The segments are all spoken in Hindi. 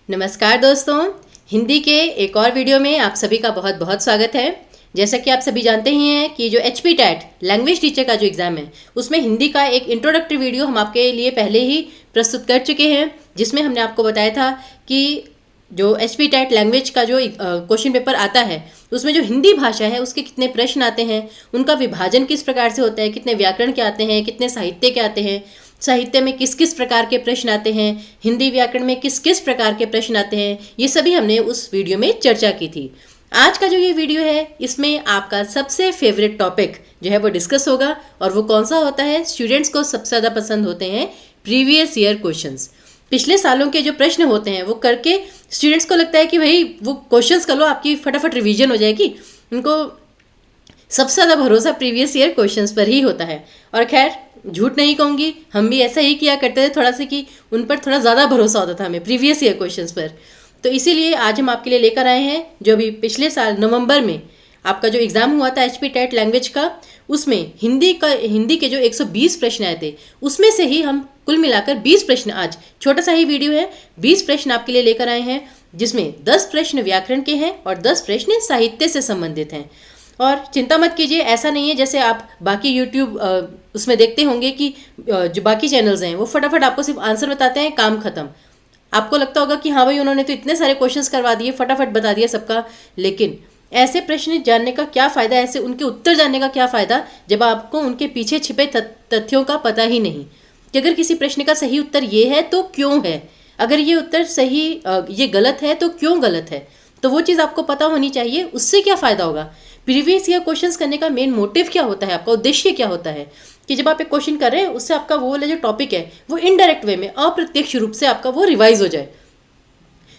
नमस्कार दोस्तों, हिंदी के एक और वीडियो में आप सभी का बहुत बहुत स्वागत है। जैसा कि आप सभी जानते ही हैं कि जो HP टेट लैंग्वेज टीचर का जो एग्ज़ाम है उसमें हिंदी का एक इंट्रोडक्टरी वीडियो हम आपके लिए पहले ही प्रस्तुत कर चुके हैं, जिसमें हमने आपको बताया था कि जो HP टेट लैंग्वेज का जो क्वेश्चन पेपर आता है उसमें जो हिंदी भाषा है उसके कितने प्रश्न आते हैं, उनका विभाजन किस प्रकार से होता है, कितने व्याकरण के आते हैं, कितने साहित्य के आते हैं, साहित्य में किस किस प्रकार के प्रश्न आते हैं, हिंदी व्याकरण में किस किस प्रकार के प्रश्न आते हैं, ये सभी हमने उस वीडियो में चर्चा की थी। आज का जो ये वीडियो है इसमें आपका सबसे फेवरेट टॉपिक जो है वो डिस्कस होगा, और वो कौन सा होता है, स्टूडेंट्स को सबसे ज़्यादा पसंद होते हैं प्रीवियस ईयर क्वेश्चंस। पिछले सालों के जो प्रश्न होते हैं वो करके स्टूडेंट्स को लगता है कि भाई वो क्वेश्चंस कर लो, आपकी फटाफट रिवीजन हो जाएगी। उनको सबसे ज़्यादा भरोसा प्रीवियस ईयर क्वेश्चंस पर ही होता है। और खैर झूठ नहीं कहूँगी, हम भी ऐसा ही किया करते थे थोड़ा सा, कि उन पर थोड़ा ज़्यादा भरोसा होता था हमें प्रीवियस ईयर क्वेश्चंस पर। तो इसीलिए आज हम आपके लिए लेकर आए हैं जो अभी पिछले साल नवंबर में आपका जो एग्ज़ाम हुआ था HP टेट लैंग्वेज का, उसमें हिंदी के जो 120 प्रश्न आए थे उसमें से ही हम कुल मिलाकर 20 प्रश्न, आज छोटा सा ही वीडियो है, 20 प्रश्न आपके लिए लेकर आए हैं, जिसमें 10 प्रश्न व्याकरण के हैं और 10 प्रश्न साहित्य से संबंधित हैं। और चिंता मत कीजिए, ऐसा नहीं है जैसे आप बाकी YouTube उसमें देखते होंगे कि जो बाकी चैनल्स हैं वो फटाफट आपको सिर्फ आंसर बताते हैं, काम खत्म। आपको लगता होगा कि हाँ भाई उन्होंने तो इतने सारे क्वेश्चंस करवा दिए, फटाफट बता दिया सबका, लेकिन ऐसे प्रश्न जानने का क्या फ़ायदा, ऐसे उनके उत्तर जानने का क्या फ़ायदा जब आपको उनके पीछे छिपे तथ्यों का पता ही नहीं, कि अगर किसी प्रश्न का सही उत्तर ये है तो क्यों है, अगर ये उत्तर सही ये गलत है तो क्यों गलत है, तो वो चीज़ आपको पता होनी चाहिए। उससे क्या फ़ायदा होगा, प्रीवियस ईयर क्वेश्चंस करने का मेन मोटिव क्या होता है, आपका उद्देश्य क्या होता है, कि जब आप एक क्वेश्चन कर रहे हैं उससे आपका वो वाला जो टॉपिक है वो इनडायरेक्ट वे में, अप्रत्यक्ष रूप से आपका वो रिवाइज हो जाए।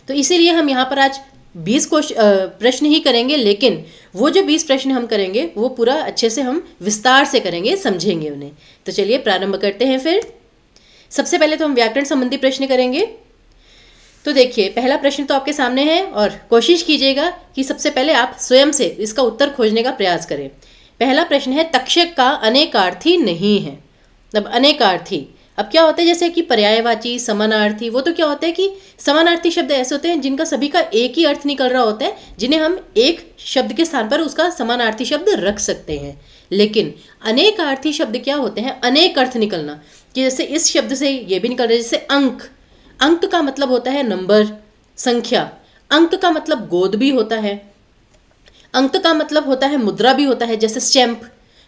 तो इसीलिए हम यहाँ पर आज 20 प्रश्न ही करेंगे, लेकिन वो जो 20 प्रश्न हम करेंगे वो पूरा अच्छे से हम विस्तार से करेंगे, समझेंगे उन्हें। तो चलिए प्रारंभ करते हैं। फिर सबसे पहले तो हम व्याकरण संबंधी प्रश्न करेंगे। तो देखिए पहला प्रश्न तो आपके सामने है, और कोशिश कीजिएगा कि सबसे पहले आप स्वयं से इसका उत्तर खोजने का प्रयास करें। पहला प्रश्न है, तक्षक का अनेकार्थी नहीं है। अब अनेकार्थी, अब क्या होता है, जैसे कि पर्यायवाची, समानार्थी, वो तो क्या होता है कि समानार्थी शब्द ऐसे होते हैं जिनका सभी का एक ही अर्थ निकल रहा होता है, जिन्हें हम एक शब्द के स्थान पर उसका समानार्थी शब्द रख सकते हैं। लेकिन अनेकार्थी शब्द क्या होते हैं, अनेक अर्थ निकलना, कि जैसे इस शब्द से ये भी निकल रहा है, जैसे अंक, अंक का मतलब होता है नंबर, संख्या, अंक का मतलब गोद भी होता है, अंक का मतलब होता है मुद्रा भी होता है, जैसे स्टैम्प।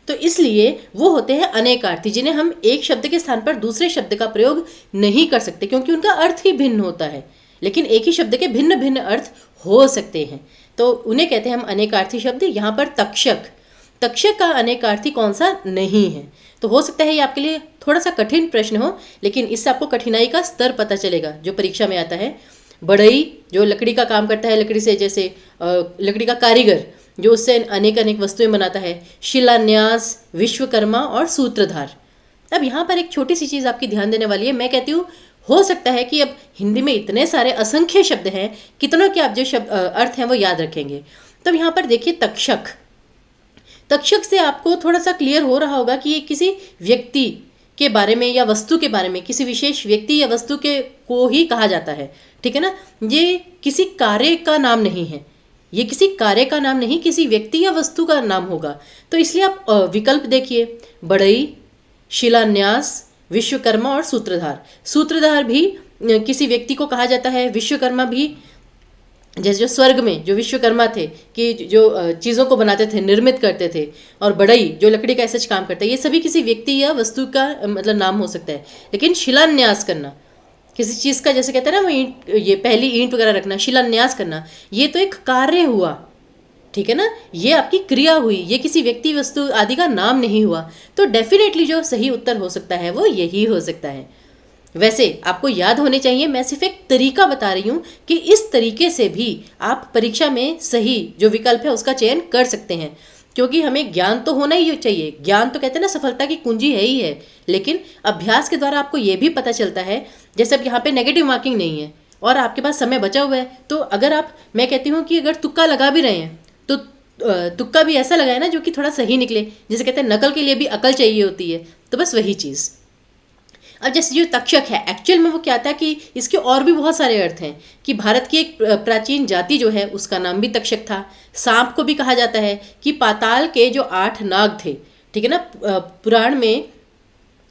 तो इसलिए वो होते हैं अनेकार्थी, जिन्हें हम एक शब्द के स्थान पर दूसरे शब्द का प्रयोग नहीं कर सकते, क्योंकि उनका अर्थ ही भिन्न होता है, लेकिन एक ही शब्द के भिन्न भिन्न अर्थ हो सकते हैं, तो उन्हें कहते हैं हम अनेकार्थी शब्द। यहाँ पर तक्षक, तक्षक का अनेकार्थी कौन सा नहीं है। तो हो सकता है ये आपके लिए थोड़ा सा कठिन प्रश्न हो, लेकिन इससे आपको कठिनाई का स्तर पता चलेगा जो परीक्षा में आता है। बढ़ई, जो लकड़ी का काम करता है, लकड़ी से, जैसे लकड़ी का कारीगर जो उससे अनेक अनेक वस्तुएं बनाता है। शिलान्यास, विश्वकर्मा और सूत्रधार। अब यहाँ पर एक छोटी सी चीज़ आपकी ध्यान देने वाली है। मैं कहती हूँ हो सकता है कि अब हिंदी में इतने सारे असंख्य शब्द हैं, कितनों के आप जो शब्द अर्थ हैं वो याद रखेंगे। तो यहाँ पर देखिए तक्षक, तक्षक से आपको थोड़ा सा क्लियर हो रहा होगा कि ये किसी व्यक्ति के बारे में या वस्तु के बारे में, किसी विशेष व्यक्ति या वस्तु के को ही कहा जाता है, ठीक है ना। ये किसी कार्य का नाम नहीं है, ये किसी कार्य का नाम नहीं, किसी व्यक्ति या वस्तु का नाम होगा। तो इसलिए आप विकल्प देखिए, बढ़ई, शिलान्यास, विश्वकर्मा और सूत्रधार। सूत्रधार भी किसी व्यक्ति को कहा जाता है, विश्वकर्मा भी, जैसे जो स्वर्ग में जो विश्वकर्मा थे कि जो चीज़ों को बनाते थे, निर्मित करते थे, और बढ़ई जो लकड़ी का ऐसा काम करता है, ये सभी किसी व्यक्ति या वस्तु का मतलब नाम हो सकता है। लेकिन शिलान्यास करना, किसी चीज़ का, जैसे कहते हैं ना वो ईंट, ये पहली ईंट वगैरह रखना, शिलान्यास करना, ये तो एक कार्य हुआ, ठीक है ना, ये आपकी क्रिया हुई, ये किसी व्यक्ति वस्तु आदि का नाम नहीं हुआ। तो डेफिनेटली जो सही उत्तर हो सकता है वो यही हो सकता है। वैसे आपको याद होने चाहिए, मैं सिर्फ एक तरीका बता रही हूँ कि इस तरीके से भी आप परीक्षा में सही जो विकल्प है उसका चयन कर सकते हैं, क्योंकि हमें ज्ञान तो होना ही चाहिए। ज्ञान तो कहते हैं ना सफलता की कुंजी है ही है, लेकिन अभ्यास के द्वारा आपको ये भी पता चलता है, जैसे अब यहाँ पे नेगेटिव मार्किंग नहीं है और आपके पास समय बचा हुआ है, तो अगर आप, मैं कहती हूँ कि अगर तुक्का लगा भी रहे हैं तो तुक्का भी ऐसा लगाए ना जो कि थोड़ा सही निकले, जैसे कहते हैं नकल के लिए भी अकल चाहिए होती है, तो बस वही चीज़। अब जैसे जो तक्षक है, एक्चुअल में वो क्या था कि इसके और भी बहुत सारे अर्थ हैं कि भारत की एक प्राचीन जाति जो है उसका नाम भी तक्षक था। सांप को भी कहा जाता है कि पाताल के जो 8 नाग थे, ठीक है ना, पुराण में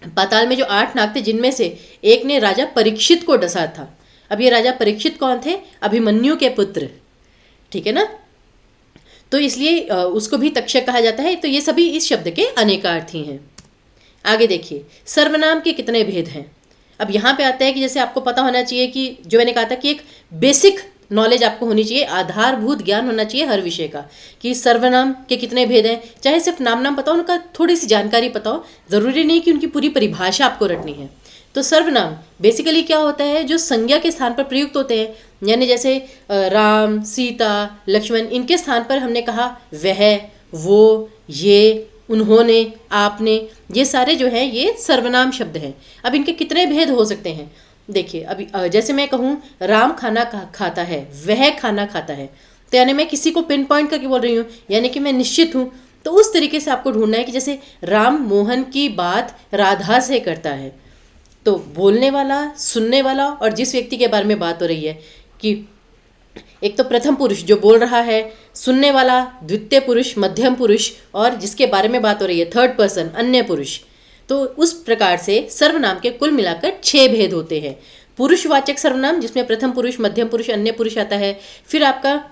पाताल में जो 8 नाग थे जिनमें से एक ने राजा परीक्षित को डसा था। अब ये राजा परीक्षित कौन थे? अभिमन्यु के पुत्र, ठीक है ना, तो इसलिए उसको भी तक्षक कहा जाता है। तो ये सभी इस शब्द के अनेकार्थी हैं। आगे देखिए, सर्वनाम के कितने भेद हैं। अब यहाँ पे आता है कि जैसे आपको पता होना चाहिए कि जो मैंने कहा था कि एक बेसिक नॉलेज आपको होनी चाहिए, आधारभूत ज्ञान होना चाहिए हर विषय का, कि सर्वनाम के कितने भेद हैं। चाहे सिर्फ नाम पता हो, उनका थोड़ी सी जानकारी पता हो, ज़रूरी नहीं कि उनकी पूरी परिभाषा आपको रटनी है। तो सर्वनाम बेसिकली क्या होता है? जो संज्ञा के स्थान पर प्रयुक्त होते हैं, यानी जैसे राम, सीता, लक्ष्मण, इनके स्थान पर हमने कहा वह, वो, ये, उन्होंने, आपने, ये सारे जो हैं ये सर्वनाम शब्द हैं। अब इनके कितने भेद हो सकते हैं? देखिए, अभी जैसे मैं कहूँ राम खाना खाता है, वह खाना खाता है, तो यानी मैं किसी को पिन पॉइंट करके बोल रही हूँ, यानी कि मैं निश्चित हूँ। तो उस तरीके से आपको ढूंढना है कि जैसे राम मोहन की बात राधा से करता है, तो बोलने वाला, सुनने वाला और जिस व्यक्ति के बारे में बात हो रही है, कि एक तो प्रथम पुरुष जो बोल रहा है, सुनने वाला द्वितीय पुरुष, मध्यम पुरुष, और जिसके बारे में बात हो रही है थर्ड पर्सन, अन्य पुरुष। तो उस प्रकार से सर्वनाम के कुल मिलाकर 6 भेद होते हैं। पुरुषवाचक सर्वनाम जिसमें प्रथम पुरुष, मध्यम पुरुष, अन्य पुरुष आता है। फिर आपका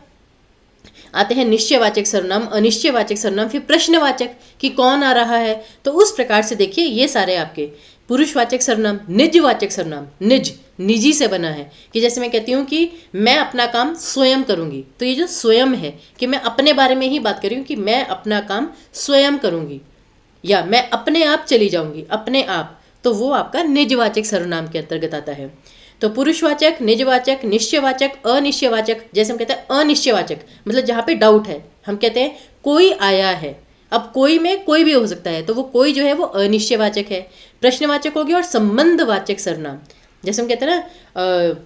आते हैं निश्चयवाचक सर्वनाम, अनिश्चयवाचक सर्वनाम, फिर प्रश्नवाचक कि कौन आ रहा है। तो उस प्रकार से देखिए ये सारे आपके पुरुषवाचक सर्वनाम। निजवाचक सर्वनाम, निज निजी से बना है, कि जैसे मैं कहती हूँ कि मैं अपना काम स्वयं करूँगी, तो ये जो स्वयं है कि मैं अपने बारे में ही बात कर रही हूँ कि मैं अपना काम स्वयं करूँगी, या मैं अपने आप चली जाऊँगी, अपने आप, तो वो आपका निजवाचक सर्वनाम के अंतर्गत आता है। तो पुरुषवाचक, निजवाचक, निश्चयवाचक, अनिश्चयवाचक। जैसे हम कहते हैं अनिश्चयवाचक मतलब जहाँ पे डाउट है, हम कहते हैं कोई आया है। अब कोई में कोई भी हो सकता है, तो वो कोई जो है वो अनिश्चयवाचक है। प्रश्नवाचक हो गया। और संबंधवाचक सर्वनाम, जैसे हम कहते हैं ना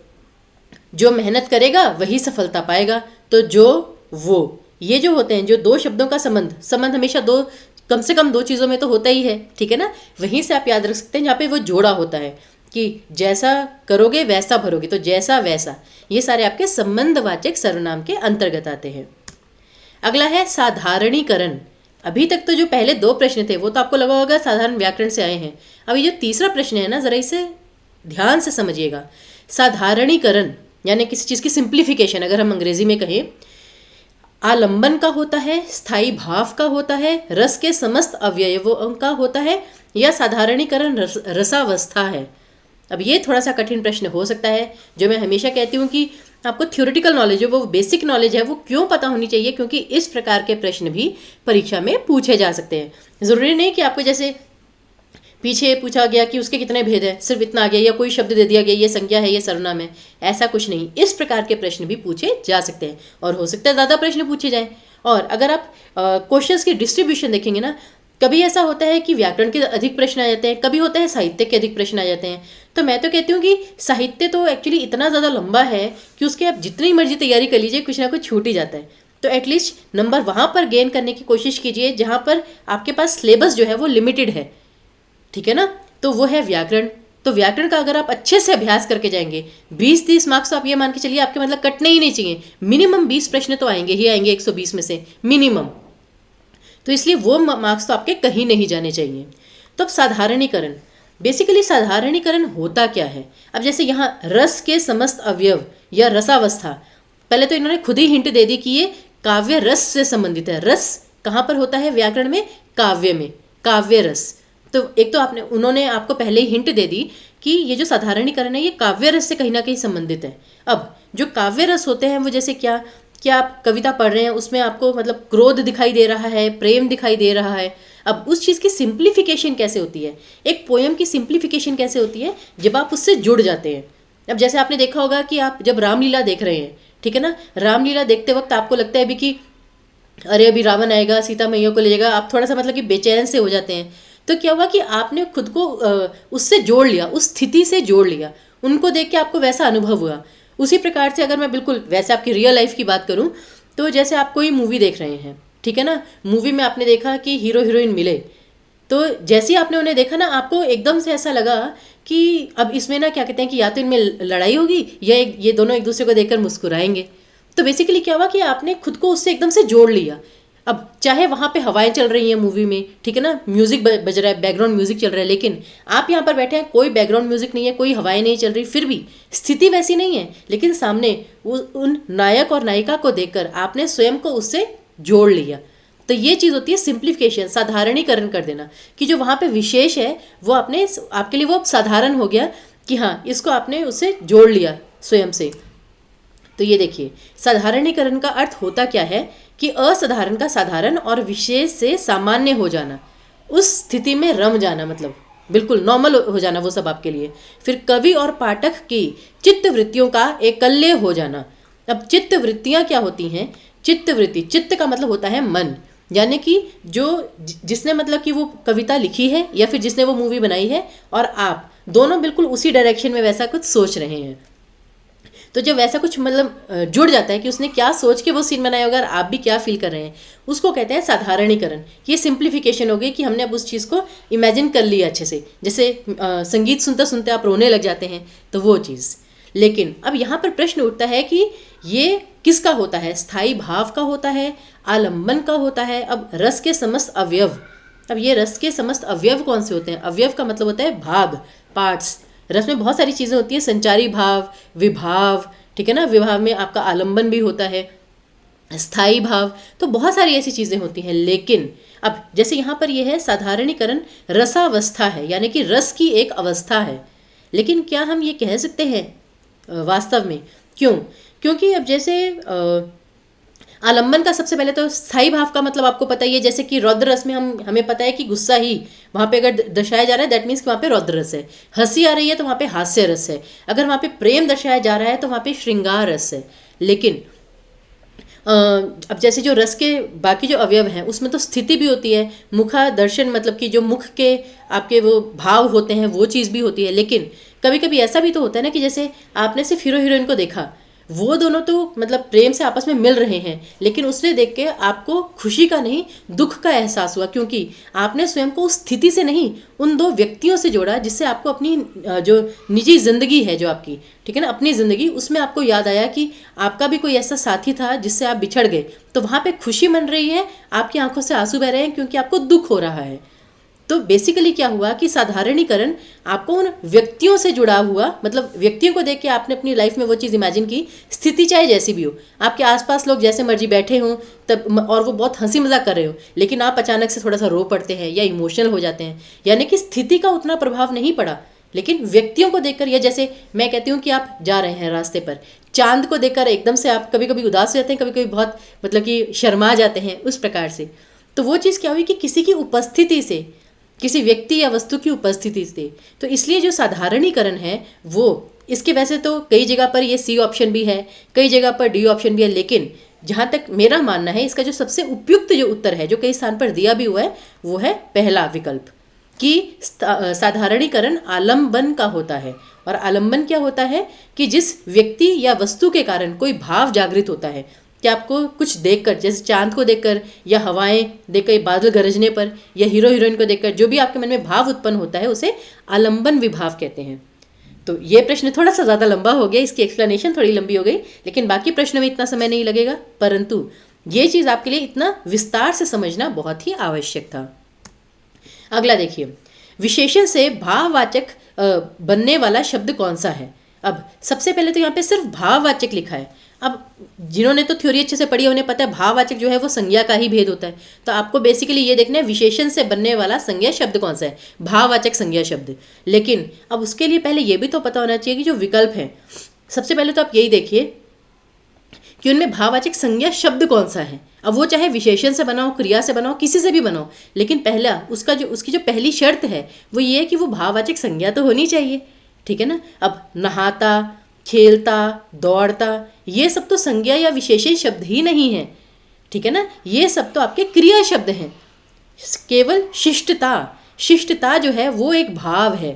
जो मेहनत करेगा वही सफलता पाएगा, तो जो, वो, ये जो होते हैं, जो दो शब्दों का संबंध हमेशा दो, कम से कम 2 चीज़ों में तो होता ही है, ठीक है ना। वहीं से आप याद रख सकते हैं जहाँ पे वो जोड़ा होता है कि जैसा करोगे वैसा भरोगे, तो जैसा वैसा, ये सारे आपके संबंधवाचक सर्वनाम के अंतर्गत आते हैं। अगला है साधारणीकरण। अभी तक तो जो पहले 2 प्रश्न थे वो तो आपको लगा होगा साधारण व्याकरण से आए हैं। अब ये जो तीसरा प्रश्न है ना, जरा इसे ध्यान से समझिएगा। साधारणीकरण यानी किसी चीज़ की सिंप्लीफिकेशन, अगर हम अंग्रेजी में कहें, आलंबन का होता है, स्थायी भाव का होता है, रस के समस्त अवयवों का होता है, या साधारणीकरण रसावस्था है। अब ये थोड़ा सा कठिन प्रश्न हो सकता है, जो मैं हमेशा कहती हूँ कि आपको थ्योरेटिकल नॉलेज है, वो बेसिक नॉलेज है, वो क्यों पता होनी चाहिए, क्योंकि इस प्रकार के प्रश्न भी परीक्षा में पूछे जा सकते हैं। ज़रूरी नहीं कि आपको जैसे पीछे पूछा गया कि उसके कितने भेद हैं, सिर्फ इतना आ गया, या कोई शब्द दे दिया गया ये संज्ञा है, ये सर्वनाम है, ऐसा कुछ नहीं। इस प्रकार के प्रश्न भी पूछे जा सकते हैं, और हो सकता है ज़्यादा प्रश्न पूछे जाएं। और अगर आप क्वेश्चंस की डिस्ट्रीब्यूशन देखेंगे ना, कभी ऐसा होता है कि व्याकरण के अधिक प्रश्न आ जाते हैं, कभी होता है साहित्य के अधिक प्रश्न आ जाते हैं। तो मैं तो कहती हूँ कि साहित्य तो एक्चुअली इतना ज़्यादा लंबा है कि उसके आप जितनी मर्जी तैयारी कर लीजिए, कुछ ना कुछ छूट ही जाता है। तो एटलीस्ट नंबर वहाँ पर गेन करने की कोशिश कीजिए जहाँ पर आपके पास सिलेबस जो है वो लिमिटेड है, ठीक है ना। तो वो है व्याकरण। तो व्याकरण का अगर आप अच्छे से अभ्यास करके जाएंगे, 20-30 मार्क्स तो आप ये मान के चलिए आपके मतलब कटने ही नहीं चाहिए। मिनिमम 20 प्रश्न तो आएंगे ही आएंगे 120 में से मिनिमम। तो इसलिए वो मार्क्स तो आपके कहीं नहीं जाने चाहिए। तो अब साधारणीकरण, बेसिकली साधारणीकरण होता क्या है। अब जैसे यहाँ रस के समस्त अवयव या रसावस्था, पहले तो इन्होंने खुद ही हिंट दे दी कि ये काव्य रस से संबंधित है। रस कहाँ पर होता है व्याकरण में? काव्य में, काव्य रस। तो एक तो उन्होंने आपको पहले ही हिंट दे दी कि ये जो साधारणीकरण है ये काव्य रस से कहीं ना कहीं संबंधित है। अब जो काव्य रस होते हैं वो जैसे क्या आप कविता पढ़ रहे हैं, उसमें आपको मतलब क्रोध दिखाई दे रहा है, प्रेम दिखाई दे रहा है। अब उस चीज़ की सिंप्लीफिकेशन कैसे होती है, एक पोएम की सिंप्लीफिकेशन कैसे होती है, जब आप उससे जुड़ जाते हैं। अब जैसे आपने देखा होगा कि आप जब रामलीला देख रहे हैं, ठीक है ना, रामलीला देखते वक्त आपको लगता है अभी कि अरे अभी रावण आएगा, सीता मैया को ले जाएगा, आप थोड़ा सा मतलब कि बेचैन से हो जाते हैं। तो क्या हुआ कि आपने खुद को उससे जोड़ लिया, उस स्थिति से जोड़ लिया, उनको देख के आपको वैसा अनुभव हुआ। उसी प्रकार से अगर मैं बिल्कुल वैसे आपकी रियल लाइफ की बात करूं, तो जैसे आप कोई मूवी देख रहे हैं, ठीक है ना, मूवी में आपने देखा कि हीरो हीरोइन मिले, तो जैसे ही आपने उन्हें देखा ना, आपको एकदम से ऐसा लगा कि अब इसमें ना क्या कहते हैं कि या तो इनमें लड़ाई होगी या ये दोनों एक दूसरे को देखकर मुस्कुराएंगे। तो बेसिकली क्या हुआ कि आपने खुद को उससे एकदम से जोड़ लिया। अब चाहे वहाँ पे हवाएं चल रही हैं मूवी में, ठीक है ना, म्यूजिक बज रहा है, बैकग्राउंड म्यूजिक चल रहा है, लेकिन आप यहाँ पर बैठे हैं, कोई बैकग्राउंड म्यूजिक नहीं है, कोई हवाएं नहीं चल रही, फिर भी स्थिति वैसी नहीं है, लेकिन सामने उन नायक और नायिका को देखकर आपने स्वयं को उससे जोड़ लिया। तो ये चीज़ होती है सिंप्लीफिकेशन, साधारणीकरण कर देना, कि जो वहाँ पे विशेष है वो आपके लिए वो साधारण हो गया कि हाँ, इसको आपने उससे जोड़ लिया स्वयं से। तो ये देखिए, साधारणीकरण का अर्थ होता क्या है कि असाधारण का साधारण और विशेष से सामान्य हो जाना, उस स्थिति में रम जाना, मतलब बिल्कुल नॉर्मल हो जाना वो सब आपके लिए। फिर कवि और पाठक की चित्त वृत्तियों का एकल्य हो जाना। अब चित्त वृत्तियाँ क्या होती हैं? चित्त वृत्ति, चित्त का मतलब होता है मन, यानी कि जिसने मतलब कि वो कविता लिखी है या फिर जिसने वो मूवी बनाई है, और आप दोनों बिल्कुल उसी डायरेक्शन में वैसा कुछ सोच रहे हैं। तो जब वैसा कुछ मतलब जुड़ जाता है कि उसने क्या सोच के वो सीन बनाया होगा और आप भी क्या फील कर रहे हैं, उसको कहते हैं साधारणीकरण। ये सिंप्लीफिकेशन हो गई कि हमने अब उस चीज़ को इमेजिन कर लिया अच्छे से। जैसे संगीत सुनते सुनते आप रोने लग जाते हैं, तो वो चीज़। लेकिन अब यहाँ पर प्रश्न उठता है कि ये किसका होता है? स्थायी भाव का होता है, आलम्बन का होता है। अब रस के समस्त अवयव, अब ये रस के समस्त अवयव कौन से होते हैं? अवयव का मतलब होता है भाग, पार्ट्स। रस में बहुत सारी चीज़ें होती है, संचारी भाव, विभाव, ठीक है ना, विभाव में आपका आलम्बन भी होता है, स्थायी भाव, तो बहुत सारी ऐसी चीज़ें होती हैं। लेकिन अब जैसे यहाँ पर ये है साधारणीकरण, रसावस्था है, यानी कि रस की एक अवस्था है। लेकिन क्या हम ये कह सकते हैं वास्तव में? क्यों? क्योंकि अब जैसे आलम्बन का सबसे पहले तो स्थायी भाव का मतलब आपको पता ही है, जैसे कि रौद्र रस में हमें पता है कि गुस्सा ही वहाँ पे अगर दर्शाया जा रहा है, दैट मीन्स कि वहाँ पे रौद्र रस है। हंसी आ रही है तो वहाँ पे हास्य रस है। अगर वहाँ पे प्रेम दर्शाया जा रहा है तो वहाँ पे श्रृंगार रस है। लेकिन अब जैसे जो रस के बाकी जो अवयव हैं उसमें तो स्थिति भी होती है, मुखा दर्शन, मतलब कि जो मुख के आपके वो भाव होते हैं वो चीज़ भी होती है। लेकिन कभी कभी ऐसा भी तो होता है ना कि जैसे आपने सिर्फ हीरो हीरोइन को देखा, वो दोनों तो मतलब प्रेम से आपस में मिल रहे हैं, लेकिन उससे देख के आपको खुशी का नहीं दुख का एहसास हुआ, क्योंकि आपने स्वयं को उस स्थिति से नहीं, उन दो व्यक्तियों से जोड़ा जिससे आपको अपनी जो निजी जिंदगी है जो आपकी, ठीक है ना, अपनी ज़िंदगी, उसमें आपको याद आया कि आपका भी कोई ऐसा साथी था जिससे आप बिछड़ गए। तो वहाँ पे खुशी मन रही है, आपकी आंखों से आंसू बह रहे हैं क्योंकि आपको दुख हो रहा है। तो बेसिकली क्या हुआ कि साधारणीकरण आपको उन व्यक्तियों से जुड़ा हुआ, मतलब व्यक्तियों को देख के आपने अपनी लाइफ में वो चीज़ इमेजिन की, स्थिति चाहे जैसी भी हो, आपके आसपास लोग जैसे मर्जी बैठे हों तब, और वो बहुत हंसी मजाक कर रहे हो, लेकिन आप अचानक से थोड़ा सा रो पड़ते हैं या इमोशनल हो जाते हैं, यानी कि स्थिति का उतना प्रभाव नहीं पड़ा, लेकिन व्यक्तियों को देखकर, या जैसे मैं कहती हूँ कि आप जा रहे हैं रास्ते पर, चांद को देखकर एकदम से आप कभी कभी उदास हो जाते हैं, कभी कभी बहुत मतलब कि शर्मा जाते हैं, उस प्रकार से। तो वो चीज़ क्या हुई कि किसी की उपस्थिति से, किसी व्यक्ति या वस्तु की उपस्थिति से। तो इसलिए जो साधारणीकरण है वो, इसके वैसे तो कई जगह पर ये सी ऑप्शन भी है, कई जगह पर डी ऑप्शन भी है, लेकिन जहाँ तक मेरा मानना है इसका जो सबसे उपयुक्त जो उत्तर है, जो कई स्थान पर दिया भी हुआ है, वो है पहला विकल्प, कि साधारणीकरण आलम्बन का होता है। और आलम्बन क्या होता है कि जिस व्यक्ति या वस्तु के कारण कोई भाव जागृत होता है, कि आपको कुछ देखकर, जैसे चांद को देखकर या हवाएं देखकर, बादल गरजने पर, या हीरो हीरोइन को देखकर जो भी आपके मन में भाव उत्पन्न होता है, उसे आलम्बन विभाव कहते हैं। तो ये प्रश्न थोड़ा सा ज़्यादा लंबा हो गया, इसकी एक्सप्लेनेशन थोड़ी लंबी हो गई, लेकिन बाकी प्रश्नों में इतना समय नहीं लगेगा, परंतु ये चीज़ आपके लिए इतना विस्तार से समझना बहुत ही आवश्यक था। अगला देखिए, विशेषण से भाववाचक बनने वाला शब्द कौन सा है? अब सबसे पहले तो यहाँ पे सिर्फ भाववाचक लिखा है। अब जिन्होंने तो थ्योरी अच्छे से पढ़ी है उन्हें पता है भाववाचक जो है वो संज्ञा का ही भेद होता है। तो आपको बेसिकली ये देखना है विशेषण से बनने वाला संज्ञा शब्द कौन सा है, भाववाचक संज्ञा शब्द। लेकिन अब उसके लिए पहले ये भी तो पता होना चाहिए कि जो विकल्प है, सबसे पहले तो आप यही देखिए कि उनमें भाववाचक संज्ञा शब्द कौन सा है। अब वो चाहे विशेषण से बनाओ, क्रिया से बनाओ, किसी से भी बनाओ, लेकिन पहला उसकी जो पहली शर्त है वो ये है कि वो भाववाचक संज्ञा तो होनी चाहिए, ठीक है ना। अब नहाता, खेलता, दौड़ता, ये सब तो संज्ञा या विशेषण शब्द ही नहीं है, ठीक है ना, ये सब तो आपके क्रिया शब्द हैं। केवल शिष्टता, शिष्टता जो है वो एक भाव है,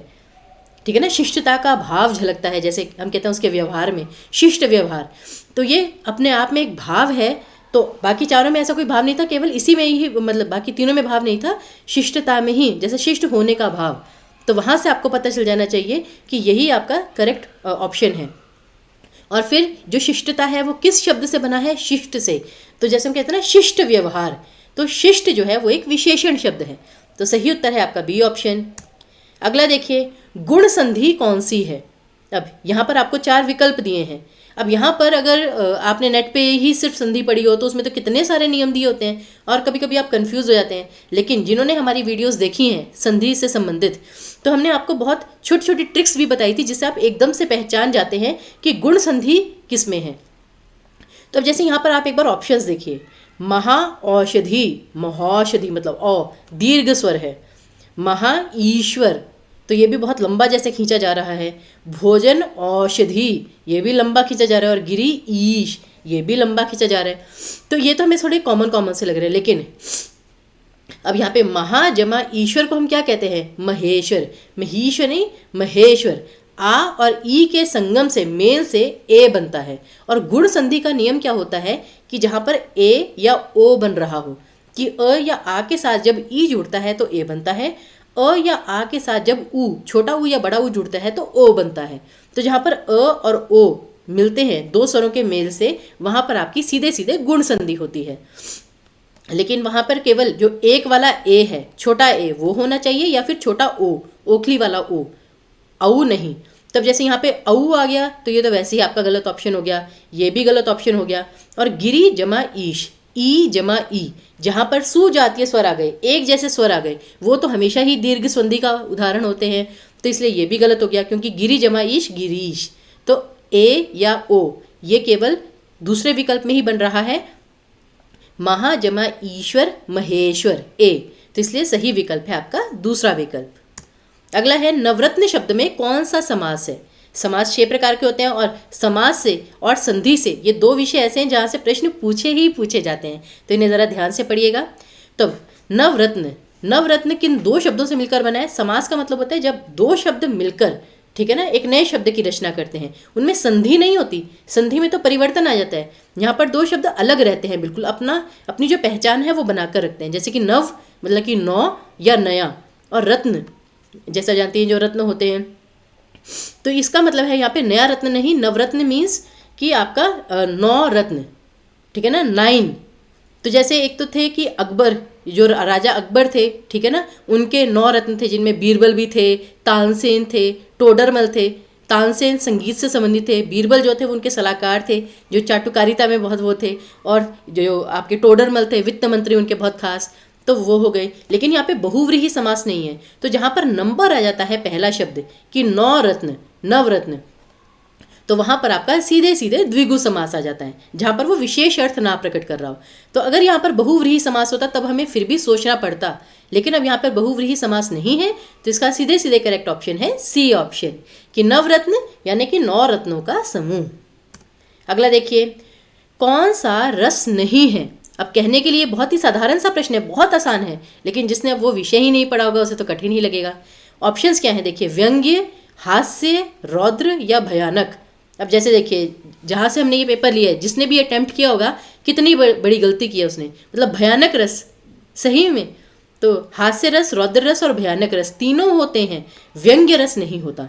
ठीक है ना, शिष्टता का भाव झलकता है, जैसे हम कहते हैं उसके व्यवहार में शिष्ट व्यवहार, तो ये अपने आप में एक भाव है तो बाकी चारों में ऐसा कोई भाव नहीं था, केवल इसी में ही, मतलब बाकी तीनों में भाव नहीं था, शिष्टता में ही, जैसे शिष्ट होने का भाव। तो वहाँ से आपको पता चल जाना चाहिए कि यही आपका करेक्ट ऑप्शन है। और फिर जो शिष्टता है वो किस शब्द से बना है? शिष्ट से। तो जैसे हम कहते हैं ना शिष्ट व्यवहार, तो शिष्ट जो है वो एक विशेषण शब्द है। तो सही उत्तर है आपका बी ऑप्शन। अगला देखिए, गुण संधि कौन सी है? अब यहाँ पर आपको 4 विकल्प दिए हैं। अब यहाँ पर अगर आपने नेट पे ही सिर्फ संधि पढ़ी हो तो उसमें तो कितने सारे नियम दिए होते हैं और कभी कभी आप कंफ्यूज हो जाते हैं। लेकिन जिन्होंने हमारी वीडियोस देखी हैं संधि से संबंधित, तो हमने आपको बहुत छोटी छोटी ट्रिक्स भी बताई थी जिससे आप एकदम से पहचान जाते हैं कि गुण संधि किस में है। तो अब जैसे यहाँ पर आप एक बार ऑप्शंस देखिए, महा औषधि, महौषधि मतलब औ दीर्घ स्वर है। महा ईश्वर, तो ये भी बहुत लंबा जैसे खींचा जा रहा है। भोजन औषधि, ये भी लंबा खींचा जा रहा है। और गिरी ईश, ये भी लंबा खींचा जा रहा है। तो ये तो हमें थोड़े कॉमन से लग रहे हैं, लेकिन अब यहाँ पे महा जमा ईश्वर को हम क्या कहते हैं? महेश्वर। महेश्वर नहीं, महेश्वर। आ और ई के संगम से, मेल से ए बनता है। और गुण संधि का नियम क्या होता है कि जहाँ पर ए या ओ बन रहा हो, कि अ या आ के साथ जब ई जुड़ता है तो ए बनता है, अ या आ के साथ जब ऊ, छोटा ऊ या बड़ा ऊ जुड़ता है तो ओ बनता है। तो जहाँ पर अ और ओ मिलते हैं दो स्वरों के मेल से, वहाँ पर आपकी सीधे सीधे गुण संधि होती है। लेकिन वहाँ पर केवल जो एक वाला ए है, छोटा ए, वो होना चाहिए, या फिर छोटा ओ, ओखली वाला ओ, औ नहीं। तब जैसे यहाँ पे औ आ गया तो ये तो वैसे ही आपका गलत ऑप्शन हो गया, ये भी गलत ऑप्शन हो गया। और गिरी जमा ईश, ई जमा ई, जहाँ पर सु जातीय स्वर आ गए, एक जैसे स्वर आ गए, वो तो हमेशा ही दीर्घ संधि का उदाहरण होते हैं। तो इसलिए ये भी गलत हो गया, क्योंकि गिरी जमा ईश गिरीश, तो ए या ओ ये केवल दूसरे विकल्प में ही बन रहा है, महा जमा ईश्वर महेश्वर ए। तो इसलिए सही विकल्प है आपका दूसरा विकल्प। अगला है, नवरत्न शब्द में कौन सा समास है? समास 6 प्रकार के होते हैं और समास से और संधि से ये 2 विषय ऐसे हैं जहाँ से प्रश्न पूछे जाते हैं, तो इन्हें ज़रा ध्यान से पढ़िएगा। तो नवरत्न, नवरत्न किन 2 शब्दों से मिलकर बना है? समास का मतलब होता है जब 2 शब्द मिलकर, ठीक है ना, एक नए शब्द की रचना करते हैं, उनमें संधि नहीं होती। संधि में तो परिवर्तन आ जाता है। यहाँ पर 2 शब्द अलग रहते हैं, बिल्कुल अपनी जो पहचान है वो बनाकर रखते हैं। जैसे कि नव मतलब कि नौ या नया, और रत्न जैसा जानती हैं जो रत्न होते हैं, तो इसका मतलब है यहाँ पे नया रत्न नहीं, नवरत्न मीन्स कि आपका 9 रत्न, ठीक है ना, 9। तो जैसे एक तो थे कि अकबर, जो राजा अकबर थे, ठीक है ना, उनके 9 रत्न थे जिनमें बीरबल भी थे, तानसेन थे, टोडरमल थे। तानसेन संगीत से संबंधित थे, बीरबल जो थे वो उनके सलाहकार थे जो चाटुकारिता में बहुत वो थे, और जो आपके टोडरमल थे वित्त मंत्री उनके बहुत खास, तो वो हो गए। लेकिन यहाँ पे बहुव्रीहि समास नहीं है, तो जहाँ पर नंबर आ जाता है पहला शब्द कि 9 रत्न, नवरत्न, तो वहाँ पर आपका सीधे सीधे द्विगु समास आ जाता है, जहाँ पर वो विशेष अर्थ ना प्रकट कर रहा हो। तो अगर यहाँ पर बहुव्रीहि समास होता तब हमें फिर भी सोचना पड़ता, लेकिन अब यहाँ पर बहुव्रीहि समास नहीं है, तो इसका सीधे सीधे करेक्ट ऑप्शन है सी ऑप्शन, कि नवरत्न यानी कि 9 रत्नों का समूह। अगला देखिए, कौन सा रस नहीं है? अब कहने के लिए बहुत ही साधारण सा प्रश्न है, बहुत आसान है, लेकिन जिसने अब वो विषय ही नहीं पढ़ा होगा उसे तो कठिन ही लगेगा। ऑप्शंस क्या हैं देखिए, व्यंग्य, हास्य, रौद्र या भयानक। अब जैसे देखिए, जहाँ से हमने ये पेपर लिया है, जिसने भी अटेम्प्ट किया होगा कितनी बड़ी गलती की है उसने, मतलब भयानक रस सही में। तो हास्य रस, रौद्र रस और भयानक रस तीनों होते हैं, व्यंग्य रस नहीं होता,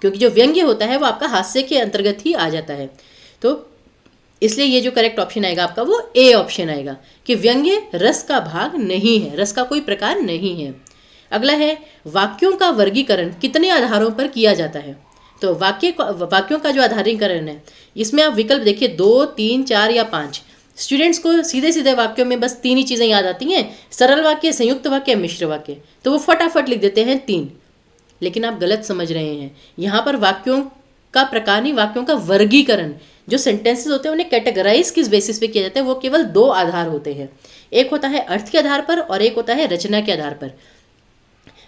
क्योंकि जो व्यंग्य होता है वो आपका हास्य के अंतर्गत ही आ जाता है। तो इसलिए ये जो करेक्ट ऑप्शन आएगा आपका वो ए ऑप्शन आएगा, कि व्यंग्य रस का भाग नहीं है, रस का कोई प्रकार नहीं है। अगला है, वाक्यों का वर्गीकरण कितने आधारों पर किया जाता है? तो वाक्यों का जो आधारीकरण है, इसमें आप विकल्प देखिए 2, 3, 4 या 5। स्टूडेंट्स को सीधे सीधे वाक्यों में बस 3 ही चीज़ें याद आती हैं, सरल वाक्य, संयुक्त वाक्य, मिश्र वाक्य, तो वो फटाफट लिख देते हैं 3। लेकिन आप गलत समझ रहे हैं, यहाँ पर वाक्यों का प्रकार नहीं, वाक्यों का वर्गीकरण, जो सेंटेंसेस होते हैं उन्हें कैटेगराइज किस बेसिस पे किया जाता है, वो केवल 2 आधार होते हैं। एक होता है अर्थ के आधार पर और एक होता है रचना के आधार पर।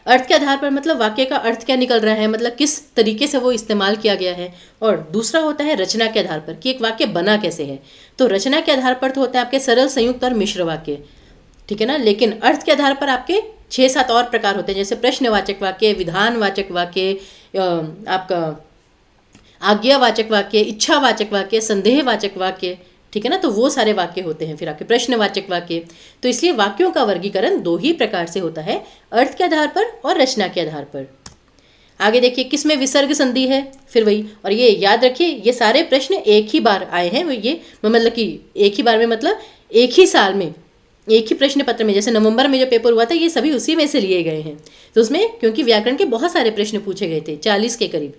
अर्थ के आधार पर मतलब वाक्य का अर्थ क्या निकल रहा है, मतलब किस तरीके से वो इस्तेमाल किया गया है, और दूसरा होता है रचना के आधार पर कि एक वाक्य बना कैसे है। तो रचना के आधार पर तो होता है आपके सरल, संयुक्त और मिश्र वाक्य, ठीक है ना। लेकिन अर्थ के आधार पर आपके 6-7 और प्रकार होते हैं, जैसे प्रश्नवाचक वाक्य, विधानवाचक वाक्य, आपका आज्ञावाचक वाक्य, इच्छावाचक वाक्य, संदेहवाचक वाक्य, ठीक ठीक है ना। तो वो सारे वाक्य होते हैं फिर आपके प्रश्नवाचक वाक्य। तो इसलिए वाक्यों का वर्गीकरण दो ही प्रकार से होता है, अर्थ के आधार पर और रचना के आधार पर। आगे देखिए, किसमें विसर्ग संधि है, फिर वही। और ये याद रखिए, ये सारे प्रश्न एक ही बार आए हैं, ये मतलब कि एक ही बार में मतलब एक ही साल में एक ही प्रश्न पत्र में, जैसे नवंबर में जो पेपर हुआ था ये सभी उसी में से लिए गए हैं। तो उसमें क्योंकि व्याकरण के बहुत सारे प्रश्न पूछे गए थे, 40 के करीब।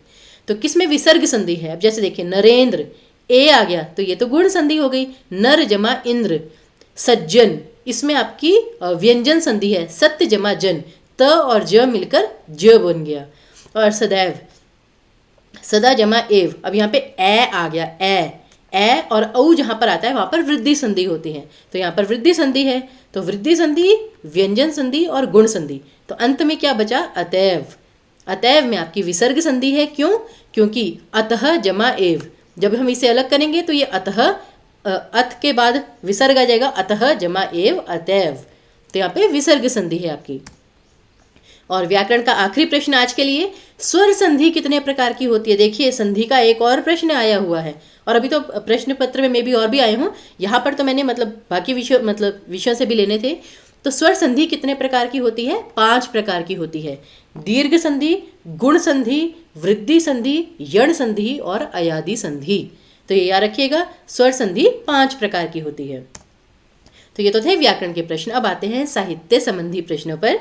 तो किसमें विसर्ग संधि है, अब जैसे देखिए नरेंद्र, ए आ गया तो ये तो गुण संधि हो गई, नर जमा इंद्र। सज्जन, इसमें आपकी व्यंजन संधि है, सत्य जमा जन, त और ज मिलकर ज बन गया। और सदैव, सदा जमा एव, अब यहाँ पे ए आ गया, ए और औ जहाँ पर आता है वहाँ पर वृद्धि संधि होती है, तो यहाँ पर वृद्धि संधि है। तो वृद्धि संधि, व्यंजन संधि और गुण संधि। तो अंत में क्या बचा, अतएव। अतएव में आपकी विसर्ग संधि है, क्यों, क्योंकि अतः जमा एव, जब हम इसे अलग करेंगे तो ये अतः, अत के बाद विसर्ग आ जाएगा, अतः जमा एव अतएव। तो यहाँ पे विसर्ग संधि है आपकी। और व्याकरण का आखिरी प्रश्न आज के लिए, स्वर संधि कितने प्रकार की होती है। देखिए संधि का एक और प्रश्न आया हुआ है, और अभी तो प्रश्न पत्र में भी और भी आए हों, यहाँ पर तो मैंने मतलब बाकी विषयों से भी लेने थे। तो स्वर संधि कितने प्रकार की होती है, 5 प्रकार की होती है। दीर्घ संधि, गुण संधि, वृद्धि संधि, यण संधि और अयादि संधि। तो ये याद रखिएगा, स्वर संधि 5 प्रकार की होती है। तो ये तो थे व्याकरण के प्रश्न। अब आते हैं साहित्य संबंधी प्रश्नों पर।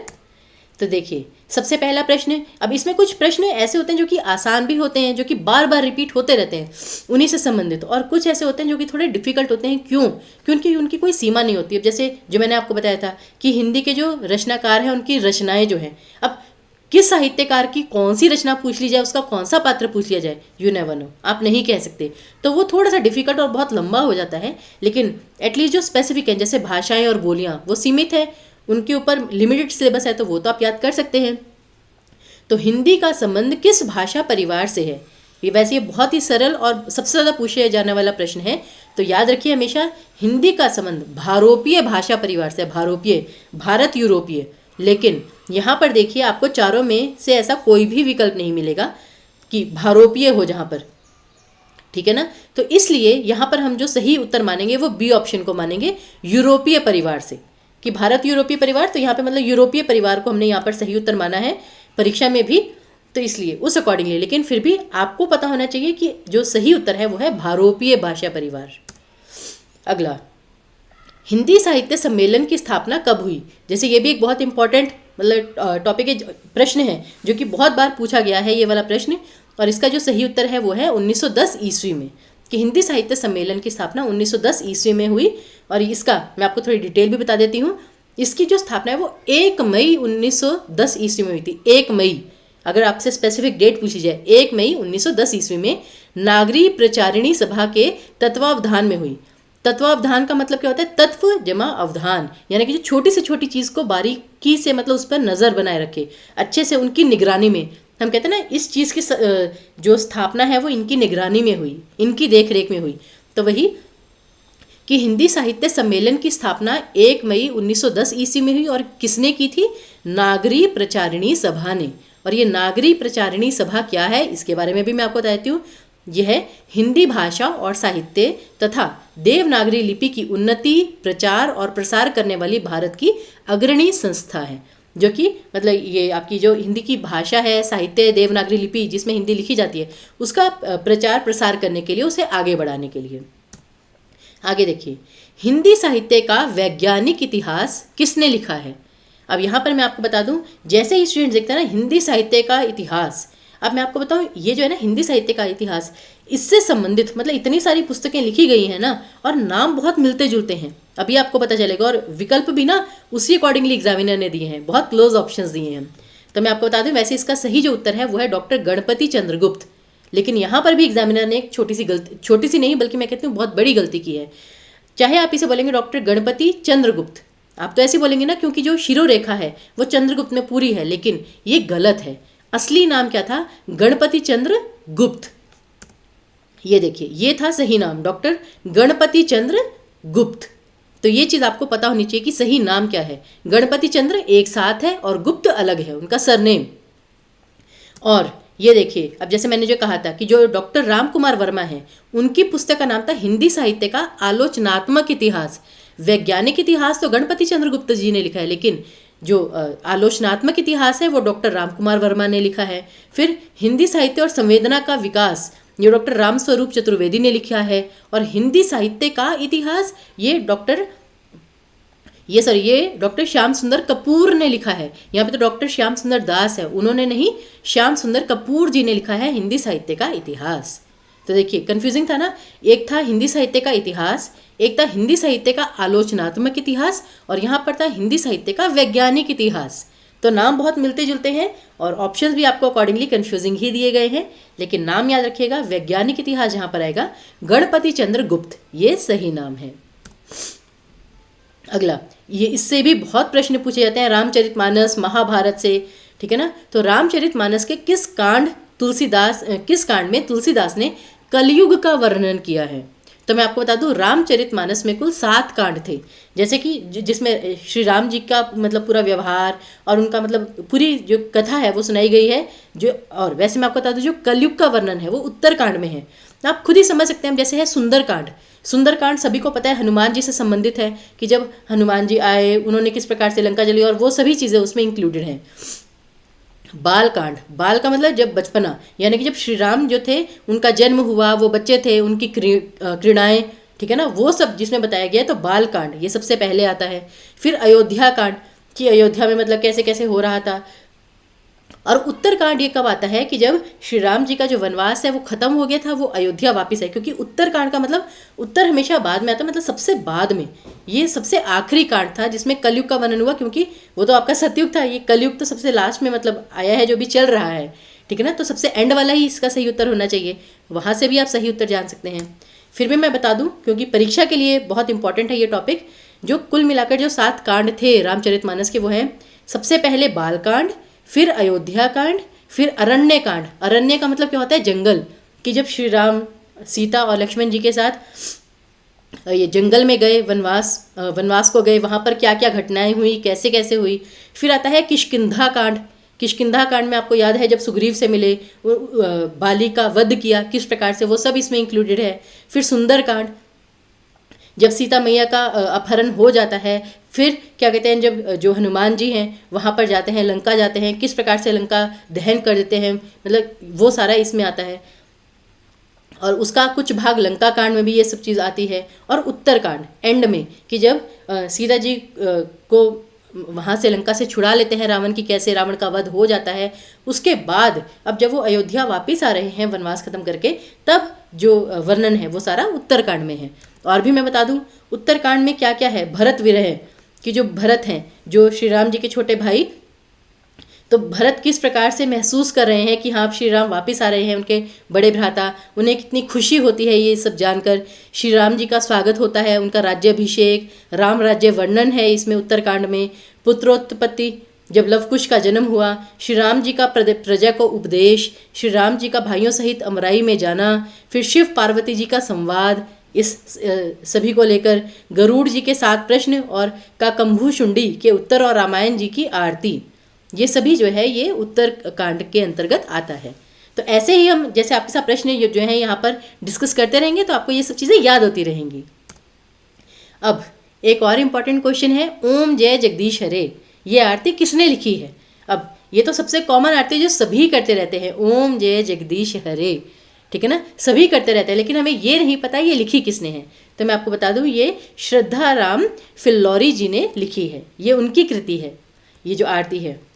तो देखिए सबसे पहला प्रश्न, अब इसमें कुछ प्रश्न ऐसे होते हैं जो कि आसान भी होते हैं, जो कि बार बार रिपीट होते रहते हैं उन्हीं से संबंधित, और कुछ ऐसे होते हैं जो कि थोड़े डिफिकल्ट होते हैं। क्यों, क्योंकि उनकी कोई सीमा नहीं होती। अब जैसे जो मैंने आपको बताया था कि हिंदी के जो रचनाकार हैं उनकी रचनाएं जो हैं, अब किस साहित्यकार की कौन सी रचना पूछ ली जाए, उसका कौन सा पात्र पूछ लिया जाए, यू नेवर नो, आप नहीं कह सकते। तो वो थोड़ा सा डिफिकल्ट और बहुत लंबा हो जाता है। लेकिन एटलीस्ट जो स्पेसिफिक हैं, जैसे भाषाएं और बोलियाँ, वो सीमित है, उनके ऊपर लिमिटेड सिलेबस है, तो वो तो आप याद कर सकते हैं। तो हिंदी का संबंध किस भाषा परिवार से है, ये वैसे ये बहुत ही सरल और सबसे ज़्यादा पूछे जाने वाला प्रश्न है। तो याद रखिए हमेशा, हिंदी का संबंध भारोपीय भाषा परिवार से। भारोपीय, भारत यूरोपीय। लेकिन यहाँ पर देखिए आपको चारों में से ऐसा कोई भी विकल्प नहीं मिलेगा कि भारोपीय हो जहाँ पर, ठीक है ना। तो इसलिए यहाँ पर हम जो सही उत्तर मानेंगे वो बी ऑप्शन को मानेंगे, यूरोपीय परिवार से, कि भारत यूरोपीय परिवार। तो यहाँ पे मतलब यूरोपीय परिवार को हमने यहाँ पर सही उत्तर माना है परीक्षा में भी, तो इसलिए उस अकॉर्डिंगली। लेकिन फिर भी आपको पता होना चाहिए कि जो सही उत्तर है वो है भारोपीय भाषा परिवार। अगला, हिंदी साहित्य सम्मेलन की स्थापना कब हुई। जैसे ये भी एक बहुत इंपॉर्टेंट मतलब टॉपिक प्रश्न है, जो कि बहुत बार पूछा गया है ये वाला प्रश्न, और इसका जो सही उत्तर है वो है 1910 ईस्वी में, कि हिंदी साहित्य सम्मेलन की स्थापना 1910 ईस्वी में हुई। और इसका मैं आपको थोड़ी डिटेल भी बता देती हूँ। इसकी जो स्थापना है वो 1 मई 1910 ईस्वी में हुई थी। 1 मई, अगर आपसे स्पेसिफिक डेट पूछी जाए, 1 मई 1910 ईस्वी में नागरी प्रचारिणी सभा के तत्वावधान में हुई। तत्वावधान का मतलब क्या होता है, तत्व जमा अवधान, यानी कि जो छोटी से छोटी चीज़ को बारीकी से मतलब उस पर नज़र बनाए रखे, अच्छे से उनकी निगरानी में। हम कहते हैं ना, इस चीज़ की जो स्थापना है वो इनकी निगरानी में हुई, इनकी देख रेख में हुई। तो वही कि हिंदी साहित्य सम्मेलन की स्थापना 1 मई 1910 ईस्वी में हुई। और किसने की थी, नागरी प्रचारिणी सभा ने। और ये नागरी प्रचारिणी सभा क्या है, इसके बारे में भी मैं आपको बताती हूँ। यह हिंदी भाषा और साहित्य तथा देवनागरी लिपि की उन्नति, प्रचार और प्रसार करने वाली भारत की अग्रणी संस्था है, जो कि मतलब ये आपकी जो हिंदी की भाषा है, साहित्य, देवनागरी लिपि जिसमें हिंदी लिखी जाती है, उसका प्रचार प्रसार करने के लिए, उसे आगे बढ़ाने के लिए। आगे देखिए, हिंदी साहित्य का वैज्ञानिक इतिहास किसने लिखा है। अब यहाँ पर मैं आपको बता दूं, जैसे ही स्टूडेंट देखते हैं ना हिंदी साहित्य का इतिहास, अब मैं आपको बताऊं, ये जो है ना हिंदी साहित्य का इतिहास, इससे संबंधित मतलब इतनी सारी पुस्तकें लिखी गई हैं ना, और नाम बहुत मिलते जुलते हैं, अभी आपको पता चलेगा। और विकल्प भी ना उसी अकॉर्डिंगली एग्जामिनर ने दिए हैं, बहुत क्लोज ऑप्शंस दिए हैं। तो मैं आपको बता दूं, वैसे इसका सही जो उत्तर है वो है डॉक्टर गणपति चंद्रगुप्त। लेकिन यहाँ पर भी एग्जामिनर ने एक छोटी सी गलती, छोटी सी नहीं बल्कि मैं कहती हूँ बहुत बड़ी गलती की है। चाहे आप इसे बोलेंगे डॉक्टर गणपति चंद्रगुप्त, आप तो ऐसे बोलेंगे ना क्योंकि जो शिरोरेखा है वो चंद्रगुप्त में पूरी है, लेकिन ये गलत है। असली नाम क्या था, गणपति चंद्र गुप्त। ये देखिए, ये था सही नाम, डॉक्टर गणपति चंद्र गुप्त। तो ये चीज़ आपको पता होनी चाहिए कि सही नाम क्या है। गणपति चंद्र एक साथ है और गुप्त अलग है उनका सरनेम। और ये देखिए, अब जैसे मैंने जो कहा था कि जो डॉक्टर राम कुमार वर्मा है, उनकी पुस्तक का नाम था हिंदी साहित्य का आलोचनात्मक इतिहास। वैज्ञानिक इतिहास तो गणपति चंद्र गुप्त जी ने लिखा है, लेकिन जो आलोचनात्मक इतिहास है वो डॉक्टर राम कुमार वर्मा ने लिखा है। फिर हिंदी साहित्य और संवेदना का विकास ये डॉक्टर राम स्वरूप चतुर्वेदी ने लिखा है। और हिंदी साहित्य का इतिहास ये डॉक्टर श्याम सुंदर कपूर ने लिखा है। यहाँ पे तो डॉक्टर श्याम सुंदर दास है, उन्होंने नहीं, श्याम सुंदर कपूर जी ने लिखा है हिंदी साहित्य का इतिहास। तो देखिए कंफ्यूजिंग था ना, एक था हिंदी साहित्य का इतिहास, एक था हिंदी साहित्य का आलोचनात्मक इतिहास, और यहाँ पर था हिंदी साहित्य का वैज्ञानिक इतिहास। तो नाम बहुत मिलते जुलते हैं और ऑप्शंस भी आपको अकॉर्डिंगली कंफ्यूजिंग ही दिए गए हैं, लेकिन नाम याद रखिएगा, वैज्ञानिक इतिहास जहाँ पर आएगा गणपति चंद्र गुप्त, ये सही नाम है। अगला, ये इससे भी बहुत प्रश्न पूछे जाते हैं रामचरितमानस महाभारत से, ठीक है ना। तो रामचरितमानस के किस कांड में तुलसीदास ने कलयुग का वर्णन किया है? तो मैं आपको बता दूं, रामचरितमानस में कुल 7 कांड थे, जैसे कि जिसमें श्री राम जी का मतलब पूरा व्यवहार और उनका मतलब पूरी जो कथा है वो सुनाई गई है। और वैसे मैं आपको बता दूं, जो कलयुग का वर्णन है वो उत्तरकांड में है। आप खुद ही समझ सकते हैं, जैसे है सुंदरकांड सभी को पता है हनुमान जी से संबंधित है, कि जब हनुमान जी आए उन्होंने किस प्रकार से लंका जली, और वो सभी चीज़ें उसमें इंक्लूडेड हैं। बाल का मतलब जब बचपना, यानी कि जब श्री राम जो थे उनका जन्म हुआ, वो बच्चे थे, उनकी क्रीड़ाएं, ठीक है ना, वो सब जिसमें बताया गया है, तो बाल कांड ये सबसे पहले आता है। फिर अयोध्या कांड, कि अयोध्या में मतलब कैसे कैसे हो रहा था। और उत्तरकांड ये कब आता है, कि जब श्री राम जी का जो वनवास है वो खत्म हो गया था, वो अयोध्या वापस आए। क्योंकि उत्तरकांड का मतलब उत्तर हमेशा बाद में आता है, मतलब सबसे बाद में, ये सबसे आखिरी कांड था जिसमें कलयुग का वर्णन हुआ। क्योंकि वो तो आपका सतयुग था, ये कलयुग तो सबसे लास्ट में मतलब आया है, जो भी चल रहा है, ठीक है ना। तो सबसे एंड वाला ही इसका सही उत्तर होना चाहिए, वहाँ से भी आप सही उत्तर जान सकते हैं। फिर भी मैं बता दूं, क्योंकि परीक्षा के लिए बहुत इंपॉर्टेंट है ये टॉपिक, जो कुल मिलाकर जो 7 कांड थे रामचरितमानस के, वो हैं सबसे पहले बालकांड, फिर अयोध्या कांड, फिर अरण्य कांड। अरण्य का मतलब क्या होता है, जंगल, कि जब श्री राम सीता और लक्ष्मण जी के साथ ये जंगल में गए, वनवास को गए, वहाँ पर क्या क्या घटनाएं हुई, कैसे कैसे हुई। फिर आता है किष्किंधा कांड में आपको याद है जब सुग्रीव से मिले, बाली का वध किया किस प्रकार से, वो सब इसमें इंक्लूडेड है। फिर सुंदरकांड, जब सीता मैया का अपहरण हो जाता है, फिर क्या कहते हैं, जब जो हनुमान जी हैं वहाँ पर जाते हैं, लंका जाते हैं, किस प्रकार से लंका दहन कर देते हैं, मतलब वो सारा इसमें आता है। और उसका कुछ भाग लंका कांड में भी ये सब चीज़ आती है। और उत्तरकांड एंड में, कि जब सीता जी को वहाँ से लंका से छुड़ा लेते हैं रावण की, कैसे रावण का वध हो जाता है। उसके बाद अब जब वो अयोध्या वापस आ रहे हैं वनवास खत्म करके, तब जो वर्णन है वो सारा उत्तरकांड में है। और भी मैं बता दूं, उत्तरकांड में क्या क्या है, भरत विरह, कि जो भरत हैं, जो श्री राम जी के छोटे भाई, तो भरत किस प्रकार से महसूस कर रहे हैं कि हाँ श्री राम वापस आ रहे हैं, उनके बड़े भ्राता, उन्हें कितनी खुशी होती है ये सब जानकर। श्री राम जी का स्वागत होता है, उनका राज्याभिषेक, राम राज्य वर्णन है इसमें उत्तरकांड में। पुत्रोत्पत्ति, जब लवकुश का जन्म हुआ, श्री राम जी का प्रजा को उपदेश, श्री राम जी का भाइयों सहित अमराई में जाना, फिर शिव पार्वती जी का संवाद, इस सभी को लेकर गरुड़ जी के 7 प्रश्न और काकम्भू शुंडी के उत्तर और रामायण जी की आरती, ये सभी जो है ये उत्तर कांड के अंतर्गत आता है। तो ऐसे ही हम जैसे आपके साथ प्रश्न जो है यहाँ पर डिस्कस करते रहेंगे, तो आपको ये सब चीज़ें याद होती रहेंगी। अब एक और इम्पॉर्टेंट क्वेश्चन है, ओम जय जगदीश हरे, ये आरती किसने लिखी है? अब ये तो सबसे कॉमन आरती है जो सभी करते रहते हैं, ओम जय जगदीश हरे, ठीक है ना, सभी करते रहते हैं, लेकिन हमें ये नहीं पता ये लिखी किसने है। तो मैं आपको बता दूं, ये श्रद्धा राम फिल्लौरी जी ने लिखी है, ये उनकी कृति है ये जो आरती है।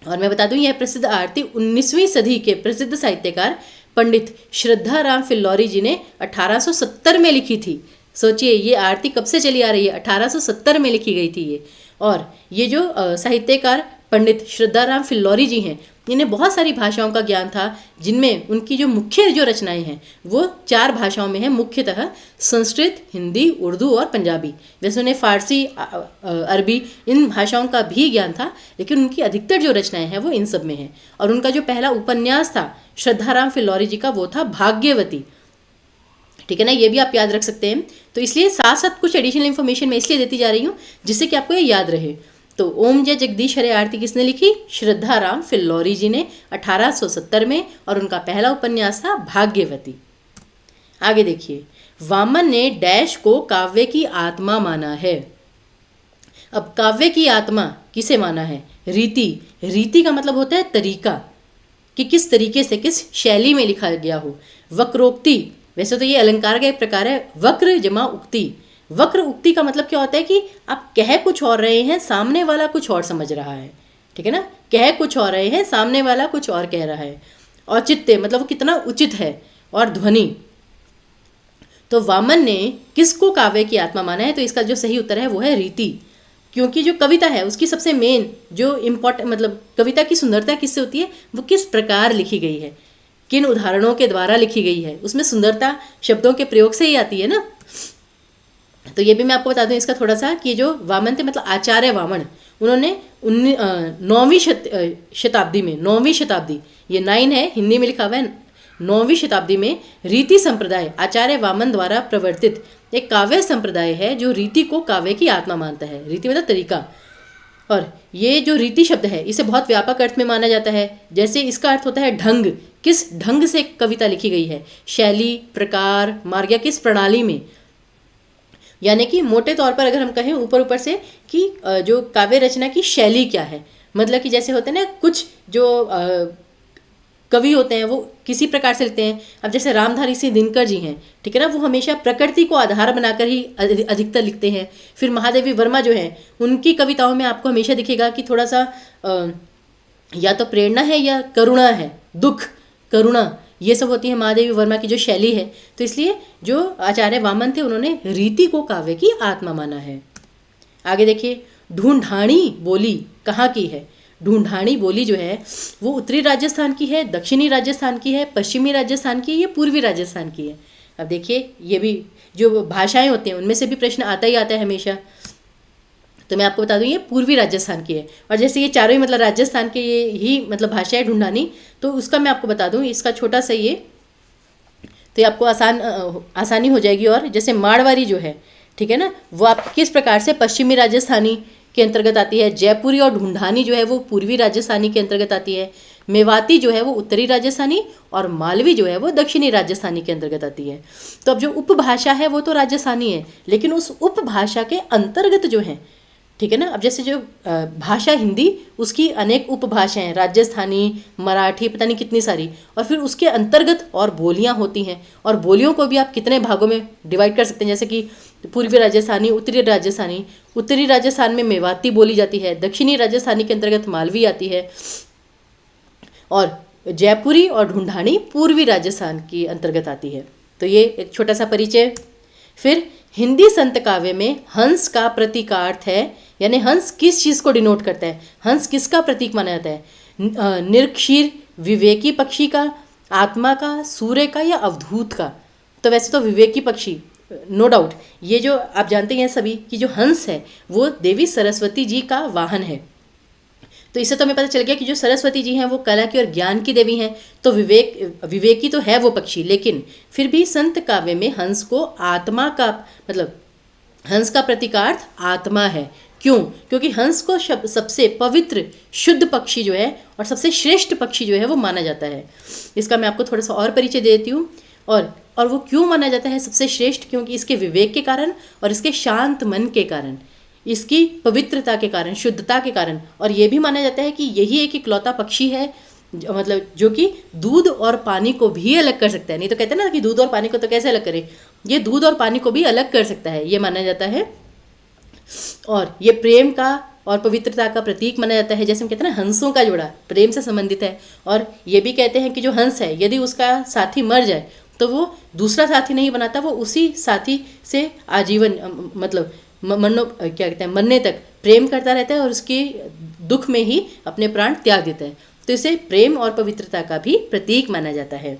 और मैं बता दूं, यह प्रसिद्ध आरती 19वीं सदी के प्रसिद्ध साहित्यकार पंडित श्रद्धा राम फिल्लौरी जी ने 1870 में लिखी थी। सोचिए ये आरती कब से चली आ रही है, 1870 में लिखी गई थी ये। और ये जो साहित्यकार पंडित श्रद्धा राम फिल्लौरी जी हैं, इन्हें बहुत सारी भाषाओं का ज्ञान था, जिनमें उनकी जो मुख्य जो रचनाएं हैं वो 4 भाषाओं में हैं, मुख्यतः संस्कृत, हिंदी, उर्दू और पंजाबी। वैसे उन्हें फारसी, अरबी इन भाषाओं का भी ज्ञान था, लेकिन उनकी अधिकतर जो रचनाएं हैं वो इन सब में हैं। और उनका जो पहला उपन्यास था श्रद्धा राम फिल्लौरी जी का, वो था भाग्यवती, ठीक है ना, ये भी आप याद रख सकते हैं। तो इसलिए साथ साथ कुछ एडिशनल इन्फॉर्मेशन मैं इसलिए देती जा रही हूँ जिससे कि आपको ये याद रहे। तो ओम जय जगदीश हरे आरती किसने लिखी? श्रद्धा राम फिल्लौरी जी ने 1870 में, और उनका पहला उपन्यास था भाग्यवती। आगे देखिए, वामन ने डैश को काव्य की आत्मा माना है। अब काव्य की आत्मा किसे माना है? रीति। रीति का मतलब होता है तरीका, कि किस तरीके से, किस शैली में लिखा गया हो। वक्रोक्ति, वैसे तो ये अलंकार का एक प्रकार है, वक्र जमा उक्ति। वक्र उक्ति का मतलब क्या होता है कि आप कह कुछ और रहे हैं, सामने वाला कुछ और समझ रहा है, ठीक है ना। कह कुछ और रहे हैं, सामने वाला कुछ और कह रहा है। औचित्य मतलब वो कितना उचित है, और ध्वनि। तो वामन ने किसको काव्य की आत्मा माना है? तो इसका जो सही उत्तर है वो है रीति, क्योंकि जो कविता है उसकी सबसे मेन जो इम्पोर्टेंट, मतलब कविता की सुंदरता किससे होती है? वो किस प्रकार लिखी गई है, किन उदाहरणों के द्वारा लिखी गई है, उसमें सुंदरता शब्दों के प्रयोग से ही आती है ना। तो ये भी मैं आपको बता दूं इसका थोड़ा सा, कि जो वामन थे मतलब आचार्य वामन, उन्होंने 9वीं शताब्दी में, 9वीं शताब्दी, ये 9 है, हिंदी में लिखा हुआ है, 9वीं शताब्दी में रीति संप्रदाय आचार्य वामन द्वारा प्रवर्तित एक काव्य संप्रदाय है जो रीति को काव्य की आत्मा मानता है। रीति मतलब तरीका। और ये जो रीति शब्द है इसे बहुत व्यापक अर्थ में माना जाता है। जैसे इसका अर्थ होता है ढंग, किस ढंग से कविता लिखी गई है, शैली, प्रकार, मार्ग, या किस प्रणाली में। यानी कि मोटे तौर पर अगर हम कहें ऊपर ऊपर से कि जो काव्य रचना की शैली क्या है, मतलब कि जैसे होते हैं ना कुछ जो कवि होते हैं वो किसी प्रकार से लिखते हैं। अब जैसे रामधारी सिंह दिनकर जी हैं, ठीक है ना, वो हमेशा प्रकृति को आधार बनाकर ही अधिकतर लिखते हैं। फिर महादेवी वर्मा जो हैं, उनकी कविताओं में आपको हमेशा दिखेगा कि थोड़ा सा या तो प्रेरणा है या करुणा है, दुख, करुणा, ये सब होती है महादेवी वर्मा की जो शैली है। तो इसलिए जो आचार्य वामन थे उन्होंने रीति को काव्य की आत्मा माना है। आगे देखिए, ढूंढानी बोली कहाँ की है? ढूंढानी बोली जो है वो उत्तरी राजस्थान की है, दक्षिणी राजस्थान की है, पश्चिमी राजस्थान की है, ये पूर्वी राजस्थान की है। अब देखिए, ये भी जो भाषाएं होती हैं उनमें से भी प्रश्न आता ही आता है हमेशा। तो मैं आपको बता दूं ये पूर्वी राजस्थान की है। और जैसे ये चारों ही मतलब राजस्थान के ये ही मतलब भाषा है ढूंढानी, तो उसका मैं आपको बता दूं इसका छोटा सा ये, तो ये आपको आसानी हो जाएगी। और जैसे मारवाड़ी जो है, ठीक है ना, वो आप किस प्रकार से पश्चिमी राजस्थानी के अंतर्गत आती है। जयपुरी और ढूंढानी जो है वो पूर्वी राजस्थानी के अंतर्गत आती है। मेवाती जो है वो उत्तरी राजस्थानी, और मालवी जो है वो दक्षिणी राजस्थानी के अंतर्गत आती है। तो अब जो उपभाषा है वो तो राजस्थानी है, लेकिन उस उपभाषा के अंतर्गत जो है, ठीक है ना, अब जैसे जो भाषा हिंदी, उसकी अनेक उपभाषाएं हैं, राजस्थानी, मराठी, पता नहीं कितनी सारी, और फिर उसके अंतर्गत और बोलियां होती हैं। और बोलियों को भी आप कितने भागों में डिवाइड कर सकते हैं, जैसे कि पूर्वी राजस्थानी, उत्तरी राजस्थानी, उत्तरी राजस्थान में मेवाती बोली जाती है, दक्षिणी राजस्थानी के अंतर्गत मालवी आती है, और जयपुरी और ढूंढानी पूर्वी राजस्थान के अंतर्गत आती है। तो ये एक छोटा सा परिचय। फिर हिंदी संत काव्य में हंस का प्रतीकार्थ है, यानी हंस किस चीज़ को डिनोट करता है, हंस किसका प्रतीक माना जाता है? निरक्षीर, विवेकी पक्षी का, आत्मा का, सूर्य का, या अवधूत का? तो वैसे तो विवेकी पक्षी, नो डाउट, ये जो आप जानते हैं सभी कि जो हंस है वो देवी सरस्वती जी का वाहन है। तो इससे तो हमें पता चल गया कि जो सरस्वती जी हैं वो कला की और ज्ञान की देवी हैं। तो विवेकी तो है वो पक्षी, लेकिन फिर भी संत काव्य में हंस को आत्मा का, मतलब हंस का प्रतीकार्थ आत्मा है। क्यों? क्योंकि हंस को सबसे पवित्र शुद्ध पक्षी जो है और सबसे श्रेष्ठ पक्षी जो है वो माना जाता है। इसका मैं आपको थोड़ा सा और परिचय दे देती हूँ। और वो क्यों माना जाता है सबसे श्रेष्ठ? क्योंकि इसके विवेक के कारण और इसके शांत मन के कारण, इसकी पवित्रता के कारण, शुद्धता के कारण। और ये भी माना जाता है कि यही एक इकलौता पक्षी है मतलब जो कि दूध और पानी को भी अलग कर सकता है। नहीं तो कहते हैं ना कि दूध और पानी को तो कैसे अलग करें, ये दूध और पानी को भी अलग कर सकता है, ये माना जाता है। और ये प्रेम का और पवित्रता का प्रतीक माना जाता है। जैसे हम कहते हैं ना हंसों का जोड़ा प्रेम से संबंधित है। और ये भी कहते हैं कि जो हंस है यदि उसका साथी मर जाए तो वो दूसरा साथी नहीं बनाता, वो उसी साथी से आजीवन मतलब क्या कहते हैं मरने तक प्रेम करता रहता है और उसके दुख में ही अपने प्राण त्याग देता है। तो इसे प्रेम और पवित्रता का भी प्रतीक माना जाता है।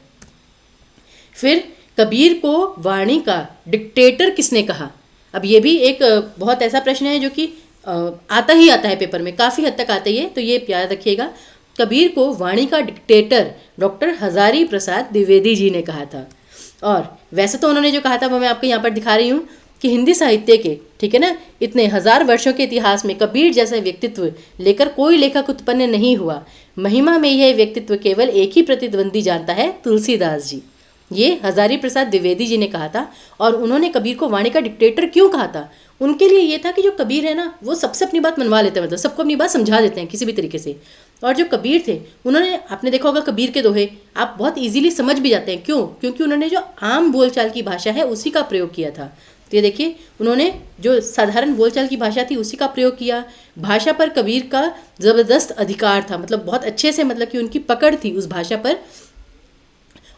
फिर कबीर को वाणी का डिक्टेटर किसने कहा? अब ये भी एक बहुत ऐसा प्रश्न है जो कि आता ही आता है पेपर में, काफ़ी हद तक आता ही है, तो ये याद रखिएगा। कबीर को वाणी का डिक्टेटर डॉक्टर हजारी प्रसाद द्विवेदी जी ने कहा था। और वैसे तो उन्होंने जो कहा था वो मैं आपको यहाँ पर दिखा रही हूँ। कि हिंदी साहित्य के, ठीक है ना, इतने हजार वर्षों के इतिहास में कबीर जैसा व्यक्तित्व लेकर कोई लेखक उत्पन्न नहीं हुआ। महिमा में यह व्यक्तित्व केवल एक ही प्रतिद्वंदी जानता है, तुलसीदास जी। ये हजारी प्रसाद द्विवेदी जी ने कहा था। और उन्होंने कबीर को वाणी का डिक्टेटर क्यों कहा था? उनके लिए ये था कि जो कबीर है ना, वो सबसे अपनी बात मनवा लेते हैं, मतलब सबको अपनी बात समझा देते हैं किसी भी तरीके से। और जो कबीर थे, उन्होंने, आपने देखा होगा कबीर के दोहे आप बहुत इजीली समझ भी जाते हैं। क्यों? क्योंकि उन्होंने जो आम बोलचाल की भाषा है उसी का प्रयोग किया था। तो ये देखिए, उन्होंने जो साधारण बोलचाल की भाषा थी उसी का प्रयोग किया। भाषा पर कबीर का ज़बरदस्त अधिकार था, मतलब बहुत अच्छे से, मतलब कि उनकी पकड़ थी उस भाषा पर।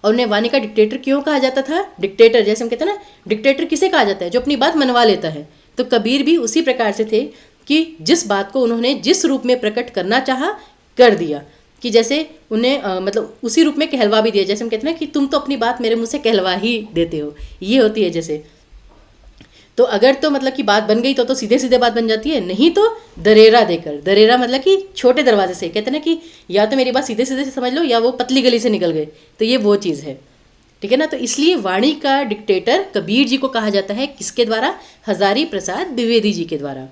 और उन्हें वाणी का डिक्टेटर क्यों कहा जाता था? डिक्टेटर, जैसे हम कहते हैं ना, डिक्टेटर किसे कहा जाता है? जो अपनी बात मनवा लेता है। तो कबीर भी उसी प्रकार से थे कि जिस बात को उन्होंने जिस रूप में प्रकट करना चाहा कर दिया, कि जैसे उन्हें मतलब उसी रूप में कहलवा भी दिया। जैसे हम कहते हैं ना कि तुम तो अपनी बात मेरे मुंह से कहलवा ही देते हो, ये होती है जैसे। तो अगर तो मतलब कि बात बन गई तो सीधे सीधे बात बन जाती है, नहीं तो दरेरा देकर। दरेरा मतलब कि छोटे दरवाजे से, कहते हैं ना कि या तो मेरी बात सीधे सीधे से समझ लो या वो पतली गली से निकल गए, तो ये वो चीज़ है, ठीक है ना। तो इसलिए वाणी का डिक्टेटर कबीर जी को कहा जाता है, किसके द्वारा? हजारी प्रसाद द्विवेदी जी के द्वारा।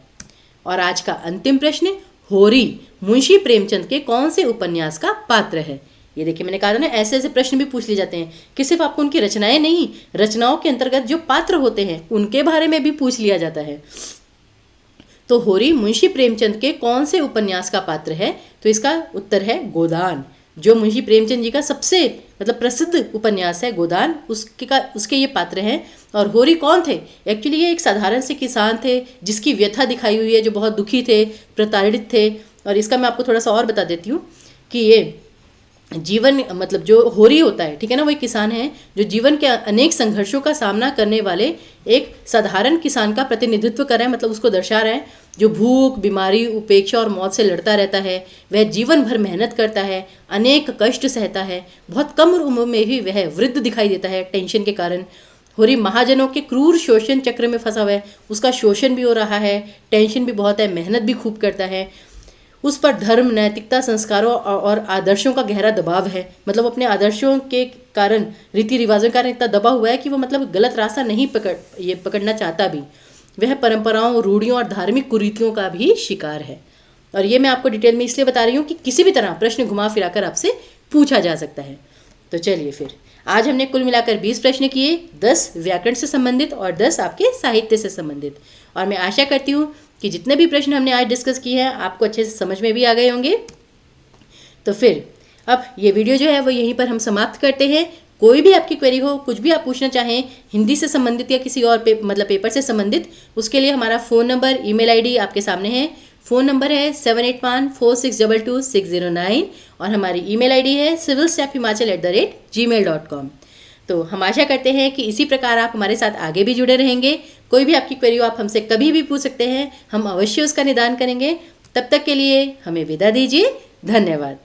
और आज का अंतिम प्रश्न, होरी मुंशी प्रेमचंद के कौन से उपन्यास का पात्र है? ये देखिए, मैंने कहा था ना, ऐसे ऐसे प्रश्न भी पूछ लिए जाते हैं कि सिर्फ आपको उनकी रचनाएं नहीं, रचनाओं के अंतर्गत जो पात्र होते हैं उनके बारे में भी पूछ लिया जाता है। तो होरी मुंशी प्रेमचंद के कौन से उपन्यास का पात्र है? तो इसका उत्तर है गोदान, जो मुंशी प्रेमचंद जी का सबसे मतलब प्रसिद्ध उपन्यास है गोदान, उसके ये पात्र हैं। और होरी कौन थे? एक्चुअली ये एक साधारण से किसान थे जिसकी व्यथा दिखाई हुई है, जो बहुत दुखी थे, प्रताड़ित थे। और इसका मैं आपको थोड़ा सा और बता देती हूँ कि ये जीवन, मतलब जो होरी होता है, ठीक है ना, वो एक किसान है जो जीवन के अनेक संघर्षों का सामना करने वाले एक साधारण किसान का प्रतिनिधित्व कर रहा है, मतलब उसको दर्शा रहा है, जो भूख, बीमारी, उपेक्षा और मौत से लड़ता रहता है। वह जीवन भर मेहनत करता है, अनेक कष्ट सहता है, बहुत कम उम्र में भी वह वृद्ध दिखाई देता है टेंशन के कारण। होरी महाजनों के क्रूर शोषण चक्र में फंसा हुआ है, उसका शोषण भी हो रहा है, टेंशन भी बहुत है, मेहनत भी खूब करता है। उस पर धर्म, नैतिकता, संस्कारों और आदर्शों का गहरा दबाव है, मतलब अपने आदर्शों के कारण, रीति रिवाजों के कारण इतना दबा हुआ है कि वो मतलब गलत रास्ता नहीं पकड़ना चाहता भी। वह परंपराओं, रूढ़ियों और धार्मिक कुरीतियों का भी शिकार है। और ये मैं आपको डिटेल में इसलिए बता रही हूँ कि किसी भी तरह प्रश्न घुमा फिराकर आपसे पूछा जा सकता है। तो चलिए फिर, आज हमने कुल मिलाकर 20 प्रश्न किए, 10 व्याकरण से संबंधित और 10 आपके साहित्य से संबंधित। और मैं आशा करती हूँ कि जितने भी प्रश्न हमने आज डिस्कस किए हैं आपको अच्छे से समझ में भी आ गए होंगे। तो फिर अब ये वीडियो जो है वो यहीं पर हम समाप्त करते हैं। कोई भी आपकी क्वेरी हो, कुछ भी आप पूछना चाहें हिंदी से संबंधित या किसी और पेपर से संबंधित, उसके लिए हमारा फ़ोन नंबर, ईमेल आईडी आपके सामने है। फ़ोन नंबर है 7814622609 और हमारी ईमेल आईडी है civilstaffhimachal@gmail.com। तो हम आशा करते हैं कि इसी प्रकार आप हमारे साथ आगे भी जुड़े रहेंगे। कोई भी आपकी क्वेरी हो आप हमसे कभी भी पूछ सकते हैं, हम अवश्य उसका निदान करेंगे। तब तक के लिए हमें विदा दीजिए। धन्यवाद।